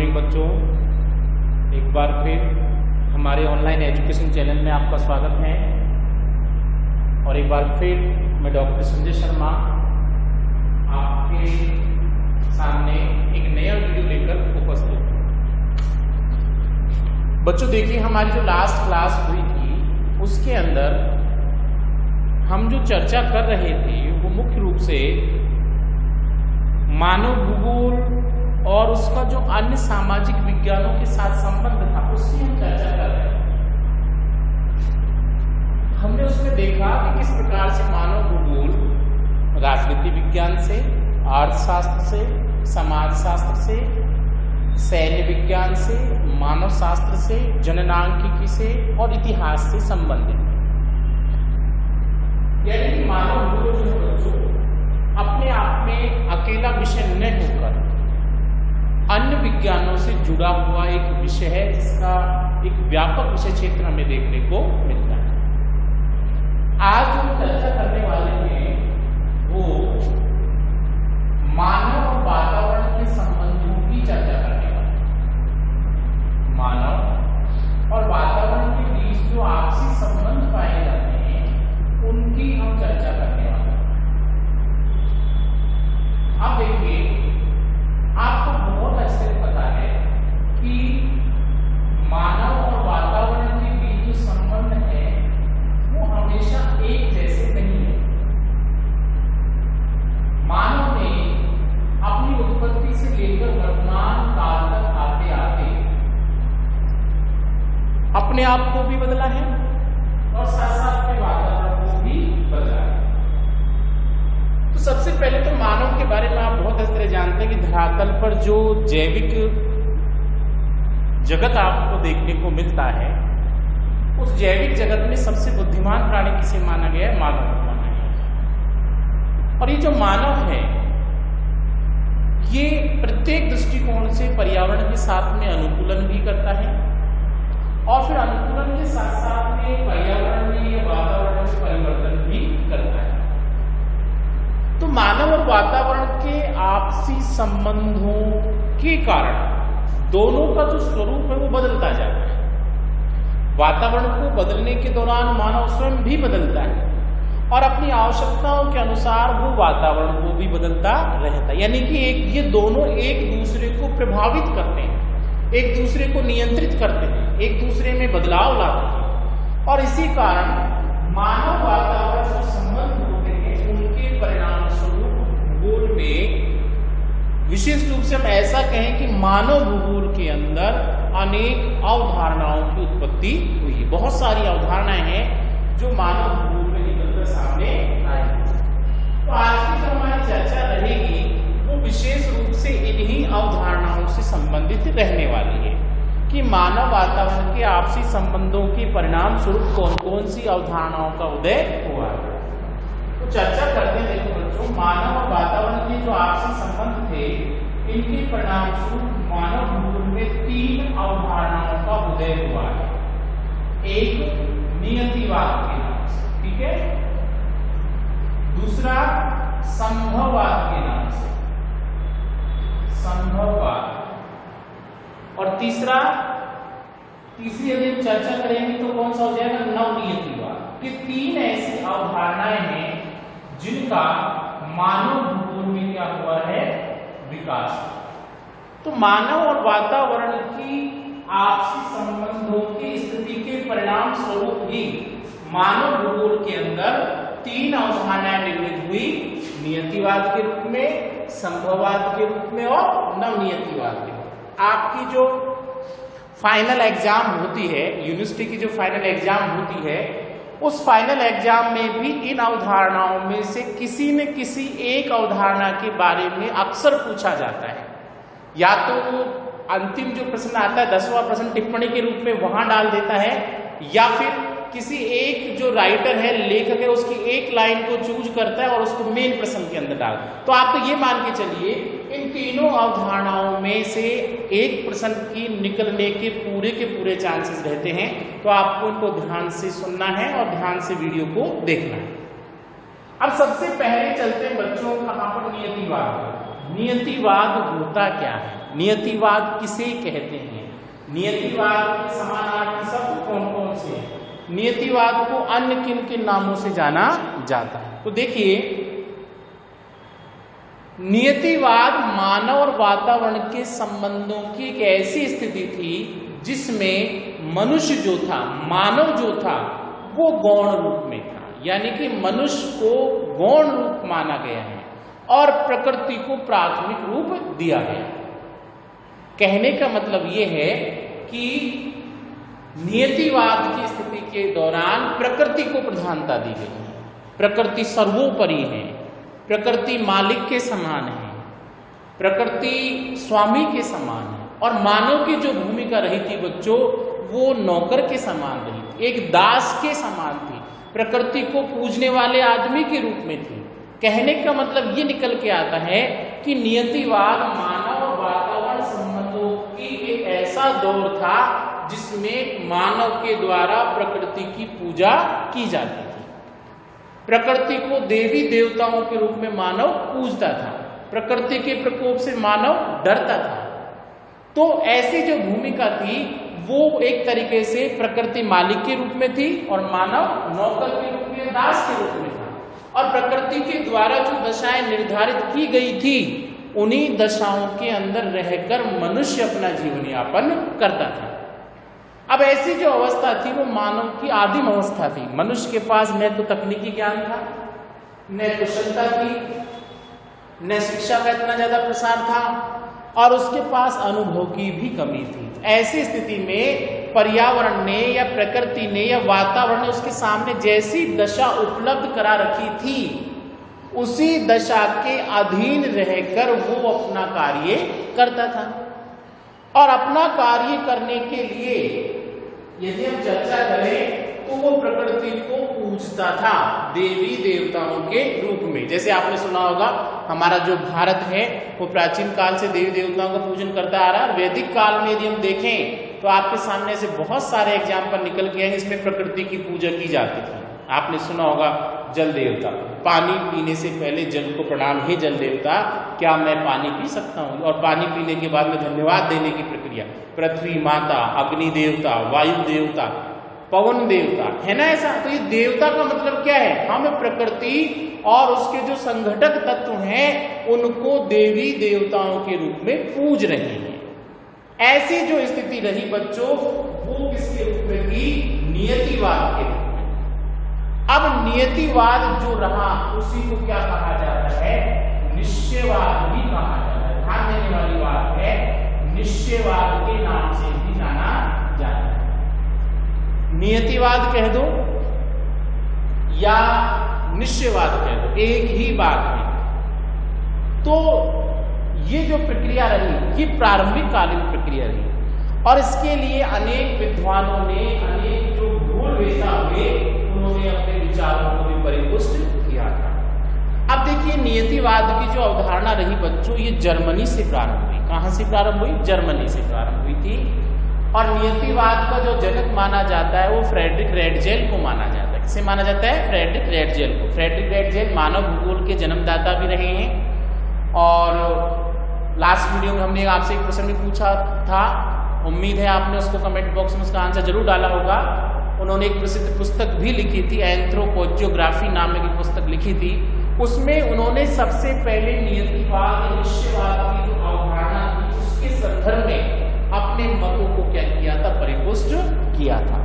Morning बच्चों, एक बार फिर हमारे ऑनलाइन एजुकेशन चैनल में आपका स्वागत है। और एक बार फिर मैं डॉक्टर संजय शर्मा आपके सामने एक नया वीडियो लेकर उपस्थित हूँ। बच्चों देखिए, हमारी जो लास्ट क्लास हुई थी उसके अंदर हम जो चर्चा कर रहे थे वो मुख्य रूप से मानव भूगोल और उसका जो अन्य सामाजिक विज्ञानों के साथ संबंध था उसकी हम चर्चा कर रहे हैं। हमने उसमें देखा कि किस प्रकार से मानव भूगोल राजनीति विज्ञान से, अर्थशास्त्र से, समाजशास्त्र से, सैन्य विज्ञान से, मानव शास्त्र से, जननांकिकी से और इतिहास से संबंधित है। यानी कि मानव भूगोल जो बच्चों अपने आप में अकेला विषय न होकर अन्य विज्ञानों से जुड़ा हुआ एक विषय है, जिसका एक व्यापक विषय क्षेत्र हमें देखने को मिलता है। आज हम चर्चा करने वाले हैं वो मानव और वातावरण के संबंधों की चर्चा करने वाले हैं। मानव और वातावरण के बीच जो आपसी संबंध पाए जाते हैं उनकी हम चर्चा करने वाले हैं। अब देखिए, आपको बहुत अच्छे से पता है कि मानव और वातावरण के बीच जो संबंध है वो हमेशा एक जैसे नहीं है। मानव ने अपनी उत्पत्ति से लेकर वर्तमान काल तक आते आते अपने आप को भी बदला है और साथ साथ में वातावरण को भी बदला है। तो सबसे पहले तो मानव के बारे में आप बहुत अच्छी तरह जानते हैं कि धरातल पर जो जैविक जगत आपको देखने को मिलता है उस जैविक जगत में सबसे बुद्धिमान प्राणी किसे माना गया है? मानव को माना गया है। और ये जो मानव है ये प्रत्येक दृष्टिकोण से पर्यावरण के साथ में अनुकूलन भी करता है और फिर अनुकूलन के साथ साथ में पर्यावरण में या वातावरण में परिवर्तन भी करता है। तो मानव और वातावरण के आपसी संबंधों के कारण दोनों का जो स्वरूप है वो बदलता जाता है। वातावरण को बदलने के दौरान मानव स्वयं भी बदलता है और अपनी आवश्यकताओं के अनुसार वो वातावरण को भी बदलता रहता है। यानी कि ये दोनों एक दूसरे को प्रभावित करते हैं, एक दूसरे को नियंत्रित करते हैं, एक दूसरे में बदलाव लाते हैं। और इसी कारण मानव वातावरण जो संबंध होते हैं उनके परिणाम स्वरूप भूगोल में विशेष रूप से हम ऐसा कहें कि मानव भूगोल के अंदर अनेक अवधारणाओं की उत्पत्ति हुई है। बहुत सारी अवधारणाएं हैं जो मानव भूगोल में निकलकर सामने आई। तो आज की जो हमारी चर्चा रहेगी वो विशेष रूप से इन्हीं अवधारणाओं से संबंधित रहने वाली है कि मानव वातावरण के आपसी संबंधों के परिणाम स्वरूप कौन कौन सी अवधारणाओं का उदय हुआ है। तो चर्चा करते हैं। देखो बच्चों, मानव और वातावरण के जो आपसी संबंध थे इनके परिणाम स्वरूप मानव भूगोल में तीन अवधारणाओं का उदय हुआ है। एक नियतिवाद के नाम से, ठीक है, दूसरा संभववाद के नाम से, संभववाद, और तीसरी यदि हम चर्चा करेंगे तो कौन सा हो जाएगा? नवनियतिवाद। ये तीन ऐसी अवधारणाएं हैं जिनका मानव भूगोल में क्या हुआ है? विकास। तो मानव और वातावरण की आपसी संबंधों की स्थिति के परिणाम स्वरूप ही मानव भूगोल के अंदर तीन अवधारणाएं निर्मित हुई, नियतिवाद के रूप में, संभववाद के रूप में और नवनियतिवाद के रूप में। आपकी जो फाइनल एग्जाम होती है, यूनिवर्सिटी की जो फाइनल एग्जाम होती है, उस फाइनल एग्जाम में भी इन अवधारणाओं में से किसी न किसी एक अवधारणा के बारे में अक्सर पूछा जाता है। या तो वो अंतिम जो प्रश्न आता है 10वां प्रश्न टिप्पणी के रूप में वहां डाल देता है, या फिर किसी एक जो राइटर है, लेखक है, उसकी एक लाइन को चूज करता है और उसको मेन प्रश्न के अंदर डाल। तो आप तो ये मान के चलिए इन तीनों अवधारणाओं में से एक प्रश्न की निकलने के पूरे चांसेस रहते हैं। तो आपको इनको ध्यान से सुनना है और ध्यान से वीडियो को देखना है। अब सबसे पहले चलते हैं बच्चों कहां पर? नियतिवाद। नियतिवाद होता क्या है, नियतिवाद किसे कहते हैं, नियतिवाद के समानार्थी शब्द कौन कौन से हैं, नियतिवाद को अन्य किन किन नामों से जाना जाता है। तो देखिए, नियतिवाद मानव और वातावरण के संबंधों की एक ऐसी स्थिति थी जिसमें मनुष्य जो था, मानव जो था, वो गौण रूप में था, यानी कि मनुष्य को गौण रूप माना गया है और प्रकृति को प्राथमिक रूप दिया गया। कहने का मतलब ये है कि नियतिवाद की स्थिति के दौरान प्रकृति को प्रधानता दी गई है, प्रकृति सर्वोपरि है, प्रकृति मालिक के समान है, प्रकृति स्वामी के समान है, और मानव की जो भूमिका रही थी बच्चों, वो नौकर के समान रही थी, एक दास के समान थी, प्रकृति को पूजने वाले आदमी के रूप में थी। कहने का मतलब ये निकल के आता है कि नियतिवाद मानव और वातावरण संबंधों की एक ऐसा दौर था जिसमें मानव के द्वारा प्रकृति की पूजा की जाती थी। प्रकृति को देवी देवताओं के रूप में मानव पूजता था, प्रकृति के प्रकोप से मानव डरता था। तो ऐसी जो भूमिका थी वो एक तरीके से प्रकृति मालिक के रूप में थी और मानव नौकर के रूप में, दास के रूप में था। और प्रकृति के द्वारा जो दशाएं निर्धारित की गई थी, उन्हीं दशाओं के अंदर रहकर मनुष्य अपना जीवन यापन करता था। अब ऐसी जो अवस्था थी वो मानव की आदिम अवस्था थी। मनुष्य के पास न तो तकनीकी ज्ञान था, न कुशलता थी, न शिक्षा का इतना ज्यादा प्रसार था, और उसके पास अनुभव की भी कमी थी। ऐसी स्थिति में पर्यावरण ने या प्रकृति ने या वातावरण ने उसके सामने जैसी दशा उपलब्ध करा रखी थी, उसी दशा के अधीन रहकर वो अपना कार्य करता था। और अपना कार्य करने के लिए यदि हम चर्चा करें तो वो प्रकृति को पूजता था देवी देवताओं के रूप में। जैसे आपने सुना होगा, हमारा जो भारत है वो प्राचीन काल से देवी देवताओं का पूजन करता आ रहा है। वैदिक काल में यदि हम देखें तो आपके सामने से बहुत सारे एग्जाम्पल निकल के हैं जिसमें प्रकृति की पूजा की जाती थी। आपने सुना होगा जल देवता, पानी पीने से पहले जल को प्रणाम, हे जल देवता क्या मैं पानी पी सकता हूँ, और पानी पीने के बाद में धन्यवाद देने की प्रक्रिया। पृथ्वी माता, अग्नि देवता, वायु देवता, पवन देवता, है ना ऐसा। तो ये देवता का मतलब क्या है, हम प्रकृति और उसके जो संघटक तत्व हैं उनको देवी देवताओं के रूप में पूज रहे हैं। ऐसी जो स्थिति रही बच्चों, वो किसके रूप में थी, नियतिवाद के रूप में। अब नियतिवाद जो रहा उसी को क्या कहा जाता है, निश्चयवाद भी कहा जाता है। ध्यान देने वाली बात है, निश्चयवाद के नाम से भी जाना जाता है। नियतिवाद कह दो या निश्चयवाद कह दो, एक ही बात है। तो ये जो प्रक्रिया रही, ये प्रारंभिक कालीन प्रक्रिया रही, और इसके लिए अनेक विद्वानों ने, अनेक जो भूलवेता हुए, उन्होंने अपने विचारों को भी परिपुष्ट किया था। अब देखिए, नियतिवाद की जो अवधारणा रही बच्चों, ये जर्मनी से प्रारंभ हुई। कहां से प्रारंभ हुई, जर्मनी से प्रारंभ हुई थी। और नियतिवाद का जो जनक माना जाता है वो फ्रेडरिक रेडजेल को माना जाता है। किसे माना जाता है, फ्रेडरिक रेडजेल को। फ्रेडरिक रेडजेल मानव भूगोल के जन्मदाता भी रहे हैं। और लास्ट वीडियो में हमने आपसे एक प्रश्न भी पूछा था, उम्मीद है आपने उसको कमेंट बॉक्स में उसका आंसर जरूर डाला होगा। उन्होंने एक प्रसिद्ध पुस्तक भी लिखी थी, एंथ्रोपोजियोग्राफी नाम की पुस्तक लिखी थी। उसमें उन्होंने सबसे पहले नियतिवाद, निश्चयवाद की जो अवधारणा थी उसके संदर्भ में अपने मतों को क्या किया था, परिपुष्ट किया था।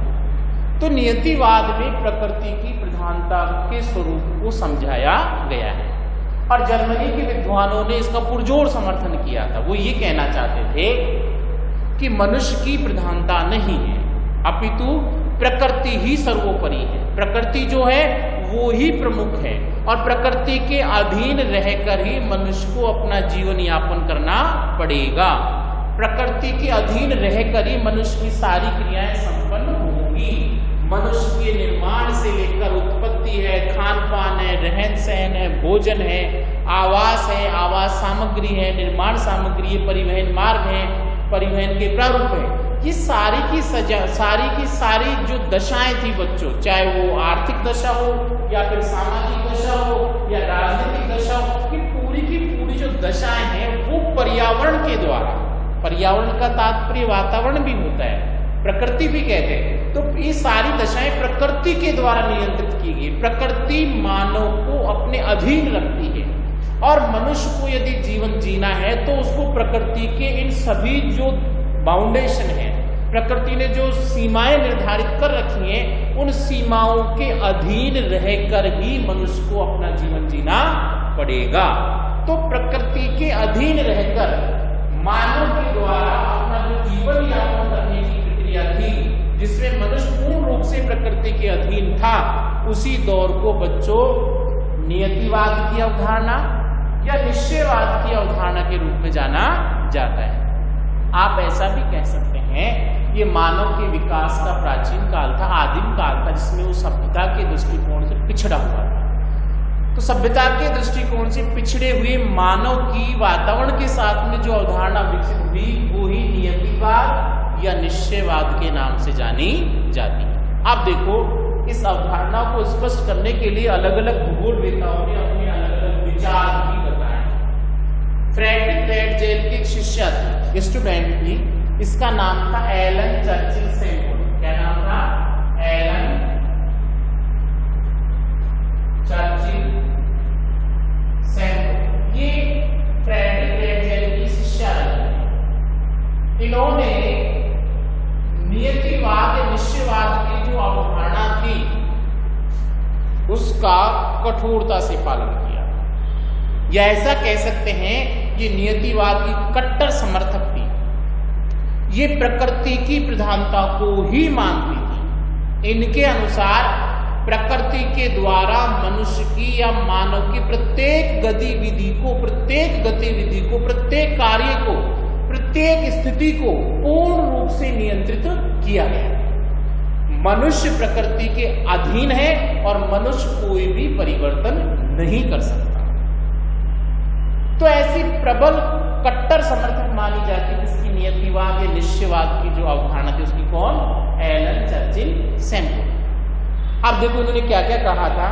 तो नियतिवाद में प्रकृति की प्रधानता के स्वरूप को समझाया गया है, और जर्मनी के विद्वानों ने इसका पुरजोर समर्थन किया था। वो ये कहना चाहते थे कि मनुष्य की प्रधानता नहीं है, अपितु प्रकृति ही सर्वोपरि है। प्रकृति जो है वो ही प्रमुख है, और प्रकृति के अधीन रहकर ही मनुष्य को अपना जीवन यापन करना पड़ेगा। प्रकृति के अधीन रहकर ही मनुष्य की सारी क्रियाएं संपन्न होंगी। मनुष्य के निर्माण से लेकर उत्पत्ति है, खान पान है, रहन सहन है, भोजन है, आवास है, आवास सामग्री है, निर्माण सामग्री है, परिवहन मार्ग है, परिवहन के प्रारूप है। ये सारी की सारी जो दशाएं थी बच्चों, चाहे वो आर्थिक दशा हो या फिर सामाजिक दशा हो या राजनीतिक दशा हो, ये पूरी की पूरी जो जो दशाएं हैं वो पर्यावरण के द्वारा, पर्यावरण का तात्पर्य वातावरण भी होता है, प्रकृति भी कहते हैं, तो ये सारी दशाएं प्रकृति के द्वारा नियंत्रित की गई। प्रकृति मानव को अपने अधीन रखती है और मनुष्य को यदि जीवन जीना है तो उसको प्रकृति के इन सभी जो बाउंडेशन है, प्रकृति ने जो सीमाएं निर्धारित कर रखी हैं, उन सीमाओं के अधीन रहकर ही मनुष्य को अपना जीवन जीना पड़ेगा। तो प्रकृति के अधीन रहकर मानव के द्वारा अपना जो जीवन यापन करने की प्रक्रिया थी, जिसमें मनुष्य पूर्ण रूप से प्रकृति के अधीन था, उसी दौर को बच्चों नियतिवाद की अवधारणा या निश्चयवाद की अवधारणा के रूप में जाना जाता है। आप ऐसा भी कह सकते हैं ये मानव के विकास का प्राचीन काल था, आदिम काल था, जिसमें वो सभ्यता के दृष्टिकोण से पिछड़ा हुआ था। तो सभ्यता के दृष्टिकोण से पिछड़े हुए मानव की वातावरण के साथ में जो अवधारणा विकसित हुई वो ही नियतिवाद या निश्चयवाद के नाम से जानी जाती है। आप देखो, इस अवधारणा को स्पष्ट करने के लिए अलग अलग भूगोलवेताओं ने अपने अलग अलग विचार भी बताए। फ्रेडरिक रेडजेल की एक शिष्या थी, स्टूडेंट थी, इसका नाम था एलन चर्चिल सेम्पुल। क्या नाम था? Ellen Churchill Semple. ये फ्रेडरिक रेडजेल की शिष्या रही। इन्होंने नियतिवाद या निश्चयवाद की जो अवधारणा थी उसका कठोरता से पालन किया, या ऐसा कह सकते हैं ये नियतिवाद की कट्टर समर्थक थी। ये प्रकृति की प्रधानता को ही मानती थी। इनके अनुसार प्रकृति के द्वारा मनुष्य की या मानव की प्रत्येक गतिविधि को, प्रत्येक कार्य को, प्रत्येक स्थिति को पूर्ण रूप से नियंत्रित किया गया। मनुष्य प्रकृति के अधीन है और मनुष्य कोई भी परिवर्तन नहीं कर सकता। तो ऐसी प्रबल कट्टर समर्थक मानी जाती है इसकी नियतिवाद या निश्चयवाद की जो अवधारणा थी उसकी। कौन? Ellen Churchill Semple. अब देखो उन्होंने क्या क्या कहा था।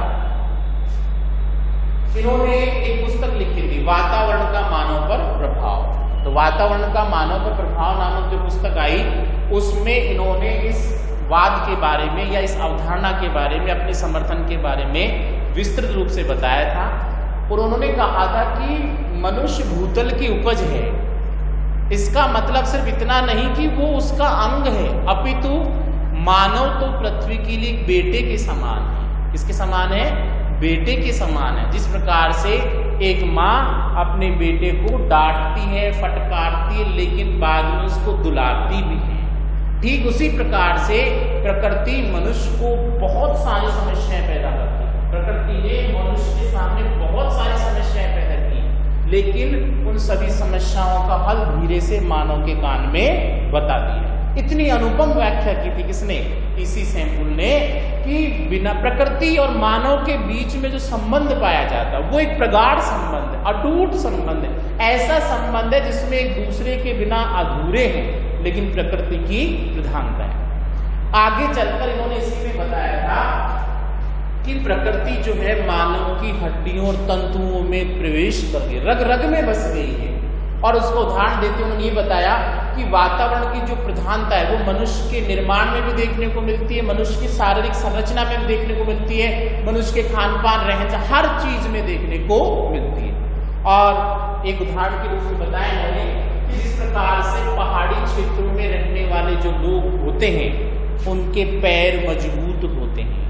इन्होंने एक पुस्तक लिखी थी, वातावरण का मानव पर प्रभाव। तो वातावरण का मानव पर प्रभाव नामक जो पुस्तक आई, उसमें इन्होंने इस वाद के बारे में या इस अवधारणा के बारे में, अपने समर्थन के बारे में विस्तृत रूप से बताया था। और उन्होंने कहा था कि मनुष्य भूतल की उपज है। इसका मतलब सिर्फ इतना नहीं कि वो उसका अंग है, अपितु मानव तो पृथ्वी के लिए एक बेटे के समान है। किसके समान है? बेटे के समान है। जिस प्रकार से एक माँ अपने बेटे को डांटती है, फटकारती है, लेकिन बाद में उसको दुलारती भी है, ठीक उसी प्रकार से प्रकृति मनुष्य को बहुत सारी समस्याएं पैदा करती है। प्रकृति ने मनुष्य के सामने बहुत सारी समस्याएं पैदा की, लेकिन उन सभी समस्याओं का हल धीरे से मानव के कान में बता दिया। इतनी अनुपम व्याख्या की थी किसने? इसी सेम्पुल ने, कि बिना प्रकृति और मानव के बीच में जो संबंध पाया जाता वो एक प्रगाढ़ संबंध है, अटूट संबंध है। ऐसा संबंध है जिसमें एक दूसरे के बिना अधूरे हैं, लेकिन प्रकृति की प्रधानता है। आगे चलकर इन्होंने इसी में बताया था कि प्रकृति जो है मानव की हड्डियों और तंतुओं में प्रवेश करके रग रग में बस गई है। और उसको उदाहरण देते उन्होंने ये बताया कि वातावरण की जो प्रधानता है वो मनुष्य के निर्माण में भी देखने को मिलती है, मनुष्य की शारीरिक संरचना में भी देखने को मिलती है, मनुष्य के खान पान, रहन सहन, हर चीज में देखने को मिलती है। और एक उदाहरण के रूप में बताया उन्होंने कि जिस प्रकार से पहाड़ी क्षेत्रों में रहने वाले जो लोग होते हैं उनके पैर मजबूत होते हैं।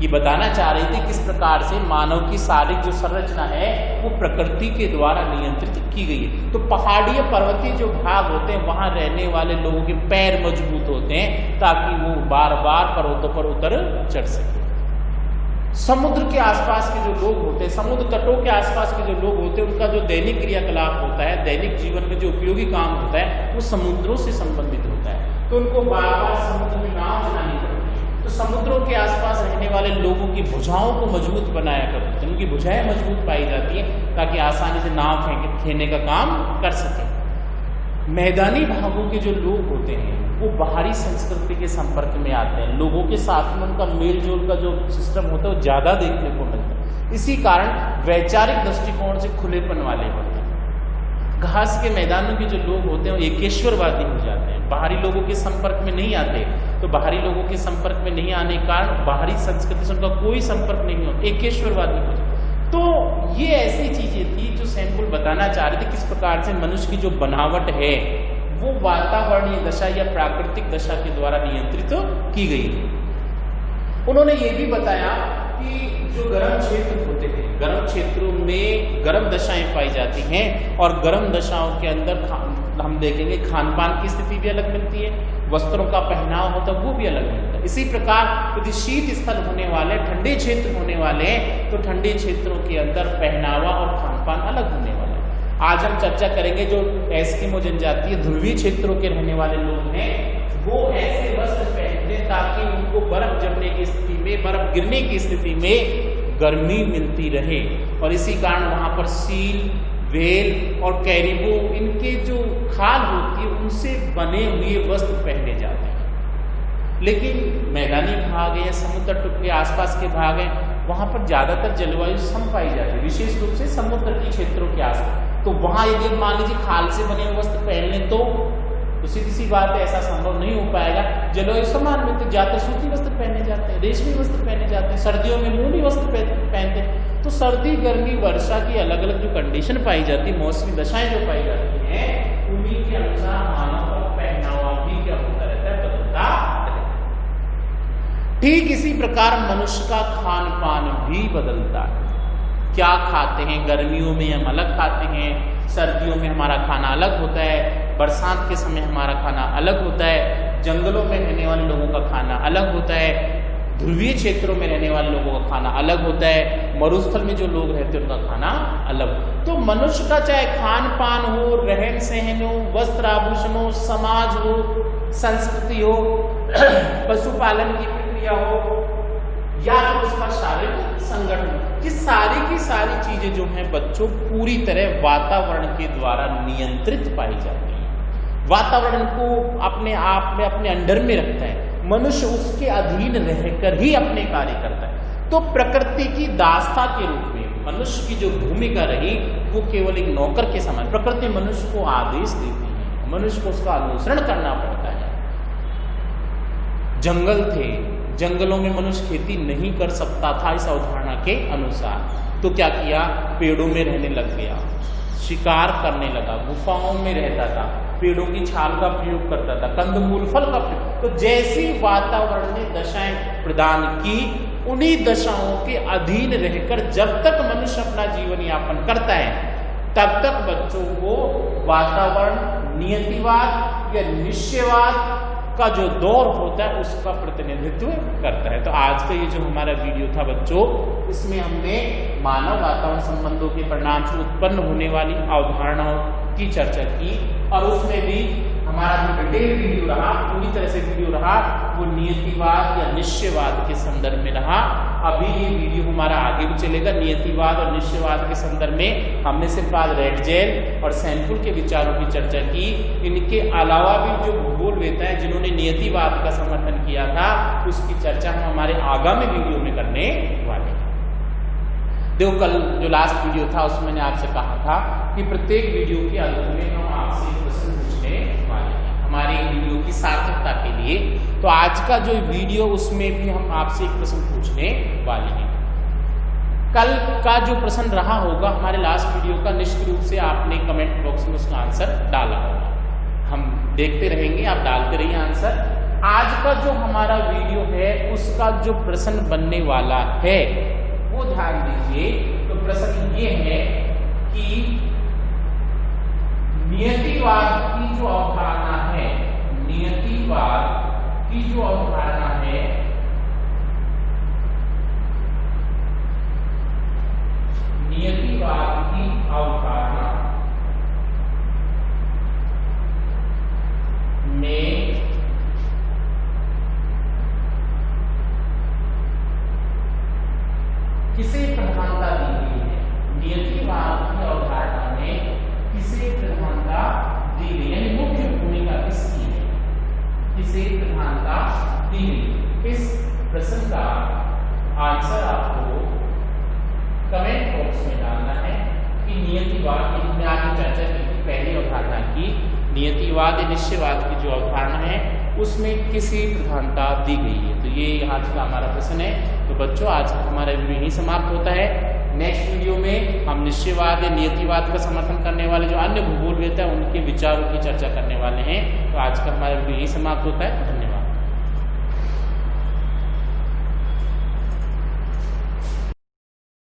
ये बताना चाह रही थी किस प्रकार से मानव की शारीरिक जो संरचना है वो प्रकृति के द्वारा नियंत्रित की गई है। तो पहाड़ीय पर्वतीय जो भाग होते हैं वहां रहने वाले लोगों के पैर मजबूत होते हैं ताकि वो बार बार पर्वतों पर उतर चढ़ सके। समुद्र के आसपास के जो लोग होते हैं, समुद्र तटों के आसपास के जो लोग होते हैं, उनका जो दैनिक क्रियाकलाप होता है, दैनिक जीवन में जो उपयोगी काम होता है वो समुद्रों से संबंधित होता है। तो उनको बार बार समुद्र में नाव चलानी पड़ती है। तो समुद्रों के आसपास रहने वाले लोगों की भुजाओं को मजबूत बनाया करते हैं, उनकी भुजाएं मजबूत पाई जाती हैं ताकि आसानी से नाव खेने का काम कर सके। मैदानी भागों के जो लोग होते हैं वो बाहरी संस्कृति के संपर्क में आते हैं, लोगों के साथ में उनका मेल जोल का जो सिस्टम होता है वो ज़्यादा देखने को मिलता है। इसी कारण वैचारिक दृष्टिकोण से खुलेपन वाले होते हैं। घास के मैदानों के जो लोग होते हैं वो एकेश्वरवादी हो जाते हैं, बाहरी लोगों के संपर्क में नहीं आते। तो बाहरी लोगों के संपर्क में नहीं आने के कारण बाहरी संस्कृति से उनका कोई संपर्क नहीं होता, एकेश्वरवादी हो जाते। तो ये ऐसी चीजें थी जो सैंपुल बताना चाह रहे थे किस प्रकार से मनुष्य की जो बनावट है वो वातावरणीय दशा या प्राकृतिक दशा के द्वारा नियंत्रित की गई है। उन्होंने ये भी बताया कि जो गर्म क्षेत्र होते हैं, गर्म क्षेत्रों में गर्म दशाएं पाई जाती हैं और गर्म दशाओं के अंदर हम देखेंगे खान पान की स्थिति भी अलग मिलती है, वस्त्रों का पहनाव होता है वो भी अलग मिलता है। इसी प्रकार यदि शीत स्थल होने वाले, ठंडे क्षेत्र होने वाले हैं तो ठंडे क्षेत्रों के अंदर पहनावा और खान पान अलग होने वाला है। आज हम चर्चा करेंगे जो एस्किमो जनजातीय ध्रुवीय क्षेत्रों के रहने वाले लोग हैं वो ऐसे वस्त्र पहनते हैं ताकि उनको बर्फ जमने की स्थिति में, बर्फ गिरने की स्थिति में गर्मी मिलती रहे, और इसी कारण वहां पर सील, व्हेल और कैरिबो इनके जो खाल होती है उनसे बने हुए वस्त्र पहने जाते हैं। लेकिन मैदानी भाग है, समुद्र तट के आसपास के भाग हैं, वहां पर ज्यादातर जलवायु सम पाई जाती है, विशेष रूप से समुद्र के क्षेत्रों के आसपास। तो वहां यदि मान लीजिए खाल से बने हुए वस्त्र पहन लें तो सीधी सी बात है ऐसा संभव नहीं हो पाएगा। जलवायु समान में तो ज्यादातर सूती वस्त्र पहने जाते हैं, रेशमी वस्त्र पहने जाते हैं, सर्दियों में ऊनी वस्त्र पहनते हैं। तो सर्दी, गर्मी, वर्षा की अलग अलग जो कंडीशन पाई जाती है, मौसमी दशाएं जो पाई जाती हैं, उन्हीं के अनुसार मानव का पहनावा भी क्या होता रहता है, बदलता रहता है। ठीक इसी प्रकार मनुष्य का खान पान भी बदलता है। क्या खाते हैं, गर्मियों में हम अलग खाते हैं, सर्दियों में हमारा खाना अलग होता है, बरसात के समय हमारा खाना अलग होता है, जंगलों में रहने वाले लोगों का खाना अलग होता है, ध्रुवीय क्षेत्रों में रहने वाले लोगों का खाना अलग होता है, मरुस्थल में जो लोग रहते हैं उनका खाना अलग। तो मनुष्य का चाहे खान पान हो, रहन सहन हो, वस्त्र आभूषण हो, समाज हो, संस्कृति हो, पशुपालन की प्रक्रिया हो या तो उसका शारीरिक संगठन, ये सारी की सारी चीजें जो हैं बच्चों पूरी तरह वातावरण के द्वारा नियंत्रित पाई जाती है। वातावरण को अपने आप में अपने अंडर में रखता है, मनुष्य उसके अधीन रहकर ही अपने कार्य करता है। तो प्रकृति की दासता के रूप में मनुष्य की जो भूमिका रही वो केवल एक नौकर के समान। प्रकृति मनुष्य को आदेश देती है, मनुष्य को उसका अनुसरण करना पड़ता है। जंगल थे, जंगलों में मनुष्य खेती नहीं कर सकता था इस अवधारणा के अनुसार, तो क्या किया, पेड़ों में रहने लग गया, शिकार करने लगा, गुफाओं में रहता था, पेड़ों की छाल का प्रयोग करता था, कंदमूल फल का प्रयोग। तो जैसी वातावरण ने दशाएं प्रदान की, उन्हीं दशाओं के अधीन रहकर जब तक मनुष्य अपना जीवन यापन करता है तब तक बच्चों को वातावरण नियतिवाद या निश्चयवाद का जो दौर होता है उसका प्रतिनिधित्व करता है। तो आज का ये जो हमारा वीडियो था बच्चों, इसमें हमने मानव वातावरण संबंधों के परिणाम से उत्पन्न होने वाली अवधारणाओं की चर्चा की, और उसमें भी हमारा जो डिटेल वीडियो रहा, पूरी तरह से वीडियो रहा, वो नियतिवाद या निश्चयवाद के संदर्भ में रहा। अभी ये वीडियो हमारा आगे भी चलेगा। नियतिवाद और निश्चयवाद के संदर्भ में हमने सिर्फ आज रेडजेल और सैंपुल के विचारों की चर्चा की। इनके अलावा भी जो भूगोलवेत्ता है जिन्होंने नियतिवाद का समर्थन किया था, उसकी चर्चा हम हमारे आगामी वीडियो में करने वाले हैं। देखो, कल जो लास्ट वीडियो था उसमें मैंने आपसे कहा था कि प्रत्येक वीडियो के अंत में हम आपसे प्रश्न पूछने वाले हैं हमारी वीडियो की सार्थकता के लिए। तो आज का जो वीडियो उसमें भी हम आपसे एक प्रश्न पूछने वाले हैं। कल का जो प्रश्न रहा होगा हमारे लास्ट वीडियो का, निश्चित रूप से आपने कमेंट बॉक्स में उसका आंसर डाला होगा, हम देखते रहेंगे, आप डालते रहिए आंसर। आज का जो हमारा वीडियो है उसका जो प्रश्न बनने वाला है वो ध्यान दीजिए। तो प्रश्न ये है कि नियतिवाद की जो अवधारणा है, नियतिवाद की जो अवधारणा है, नियतिवाद की अवधारणा में किसे प्रधानता दी गई है, नियतिवाद की अवधारणा में किसे प्रधानता दी गई, यानी मुख्य भूमिका किसकी है, किसे प्रधानता दी गई। इस प्रश्न का आंसर आपको उसमें डालना है कि नियतिवाद की हमने आगे चर्चा की थी पहली अवधारणा की, नियतिवाद या निश्चयवाद की जो अवधारणा है उसमें किसी प्रधानता दी गई है। तो ये आज का हमारा प्रश्न है। तो बच्चों आज का हमारा वीडियो यही समाप्त होता है। नेक्स्ट वीडियो में हम निश्चयवाद या नियतिवाद का समर्थन करने वाले जो अन्य भूगोलवेत्ता हैं उनके विचारों की चर्चा करने वाले हैं। तो आज का हमारा वीडियो यही समाप्त होता है। धन्यवाद।